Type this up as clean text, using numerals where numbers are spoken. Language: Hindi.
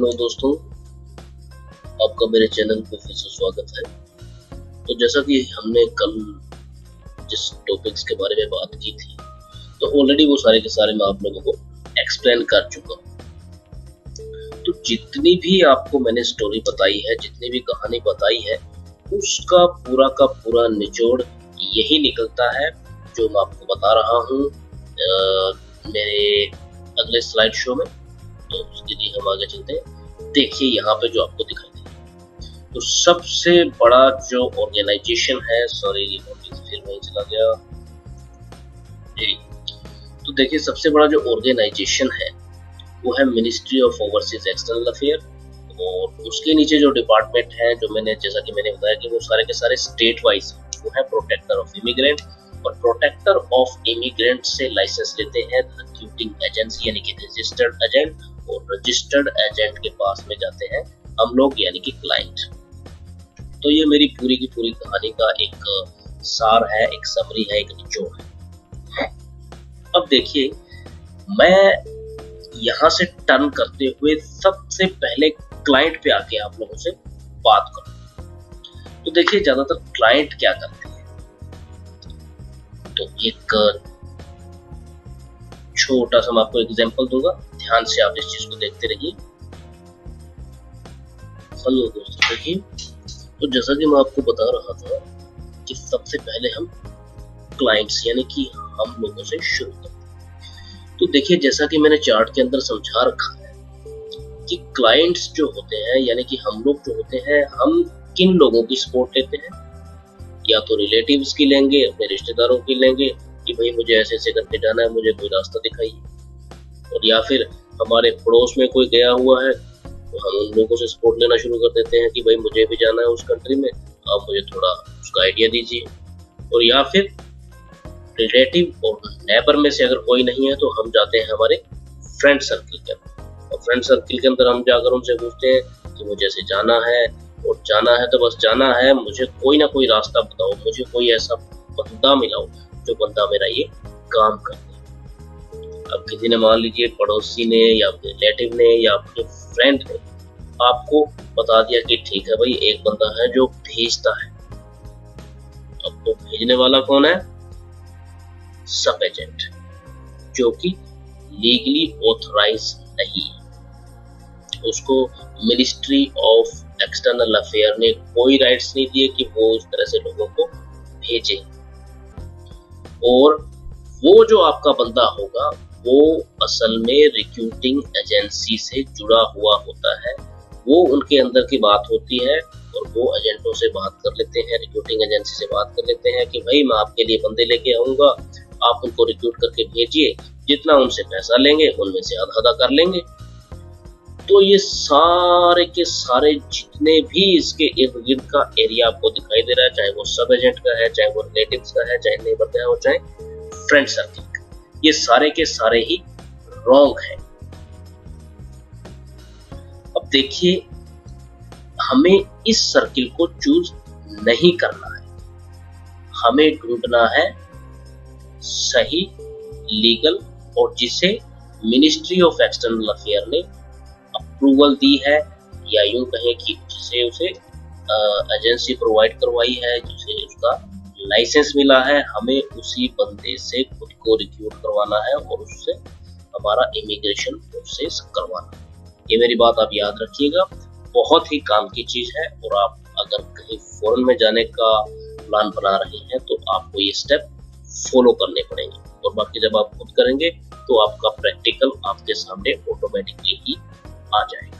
हेलो दोस्तों, आपका मेरे चैनल पे फिर से स्वागत है। तो जैसा कि हमने कल जिस टॉपिक्स के बारे में बात की थी, तो ऑलरेडी वो सारे के सारे मैं आप लोगों को एक्सप्लेन कर चुका हूँ। तो जितनी भी आपको मैंने स्टोरी बताई है, जितनी भी कहानी बताई है, उसका पूरा का पूरा निचोड़ यही निकलता है जो मैं आपको बता रहा हूँ मेरे अगले स्लाइड शो में। तो उसके लिए हम आगे चलते हैं। देखिए यहाँ पे जो आपको दिखाई दे, तो सबसे बड़ा जो ऑर्गेनाइजेशन है, सॉरी फिर वहीं चला गया जी। तो देखिए सबसे बड़ा जो ऑर्गेनाइजेशन है वो है ministry of overseas external affair, और उसके नीचे जो डिपार्टमेंट है, जो मैंने जैसा कि मैंने बताया कि वो सारे के सारे स्टेट वाइज, वो है प्रोटेक्टर ऑफ इमिग्रेंट। और प्रोटेक्टर ऑफ इमिग्रेंट से लाइसेंस लेते हैं रिक्रूटिंग एजेंसी यानी कि रजिस्टर्ड एजेंट, और रजिस्टर्ड एजेंट के पास में जाते हैं हम लोग यानी कि क्लाइंट। तो ये मेरी पूरी की पूरी कहानी का एक सार है, एक समरी है, एक निचोड़ है। अब देखिए, मैं यहाँ से टर्न करते हुए सबसे पहले क्लाइंट पे आके आप लोगों से बात करूं। तो देखिए ज्यादातर क्लाइंट क्या करते हैं, तो एक छोटा सा मैं आपको एग्जांपल दूंगा, ध्यान से आप इस चीज को देखते रहिए। हेलो दोस्तों, देखिए तो जैसा कि मैं आपको बता रहा था कि सबसे पहले हम क्लाइंट्स यानी कि हम लोगों से शुरू करते हैं। तो देखिए जैसा कि मैंने चार्ट के अंदर समझा रखा है कि क्लाइंट्स जो होते हैं यानी कि हम लोग जो होते हैं, हम किन लोगों की सपोर्ट लेते हैं, या तो रिलेटिव्स की लेंगे, अपने रिश्तेदारों की लेंगे कि भाई मुझे ऐसे ऐसे करके जाना है, मुझे कोई रास्ता दिखाइए, और या फिर हमारे पड़ोस में कोई गया हुआ है तो हम उन लोगों से सपोर्ट लेना शुरू कर देते हैं कि भाई मुझे भी जाना है उस कंट्री में, आप मुझे थोड़ा उसका आइडिया दीजिए। और या फिर रिलेटिव और नेबर में से अगर कोई नहीं है तो हम जाते हैं हमारे फ्रेंड सर्किल के अंदर, और फ्रेंड सर्किल के अंदर हम जाकर उनसे पूछते हैं कि मुझे ऐसे जाना है, और जाना है तो बस जाना है, मुझे कोई ना कोई रास्ता बताओ, मुझे कोई ऐसा बंदा मिलाओ जो बंदा मेरा ये काम कर दे। अब किसी ने, मान लीजिए पड़ोसी ने या अपने रिलेटिव ने या अपने फ्रेंड ने आपको बता दिया कि ठीक है भाई एक बंदा है जो भेजता है। अब तो भेजने वाला कौन है? सब एजेंट, जो कि लीगली ऑथराइज नहीं है। उसको मिनिस्ट्री ऑफ एक्सटर्नल अफेयर ने कोई राइट्स नहीं दिए कि वो उस तरह से लोगों को भेजे। और वो जो आपका बंदा होगा वो असल में रिक्रूटिंग एजेंसी से जुड़ा हुआ होता है। वो उनके अंदर की बात होती है और वो एजेंटों से बात कर लेते हैं, रिक्रूटिंग एजेंसी से बात कर लेते हैं कि भाई मैं आपके लिए बंदे लेके आऊंगा, आप उनको रिक्रूट करके भेजिए, जितना उनसे पैसा लेंगे उनमें से आधा आधा कर लेंगे। तो ये सारे के सारे जितने भी इसके इर्द गिर्द का एरिया आपको दिखाई दे रहा है, चाहे वो सब एजेंट का है, चाहे वो रिलेटिव्स का है, चाहे नेबर का है, और चाहे फ्रेंड सर्किल का, ये सारे के सारे ही रॉन्ग है। अब देखिए, हमें इस सर्किल को चूज नहीं करना है, हमें ढूंढना है सही, लीगल, और जिसे मिनिस्ट्री ऑफ एक्सटर्नल अफेयर ने अप्रूवल दी है, या यूं कहें कि जिसे उसे एजेंसी प्रोवाइड करवाई है, जिसे उसका लाइसेंस मिला है। हमें उसी बंदे से खुद को रिक्रूट करवाना है और उससे हमारा इमिग्रेशन प्रोसेस करवाना है। ये मेरी बात आप याद रखिएगा, बहुत ही काम की चीज है। और आप अगर कहीं फॉरेन में जाने का प्लान बना रहे हैं तो आपको ये स्टेप फॉलो करने पड़ेंगे, और बाकी जब आप खुद करेंगे तो आपका प्रैक्टिकल आपके सामने ऑटोमेटिकली ही आ जाएगा।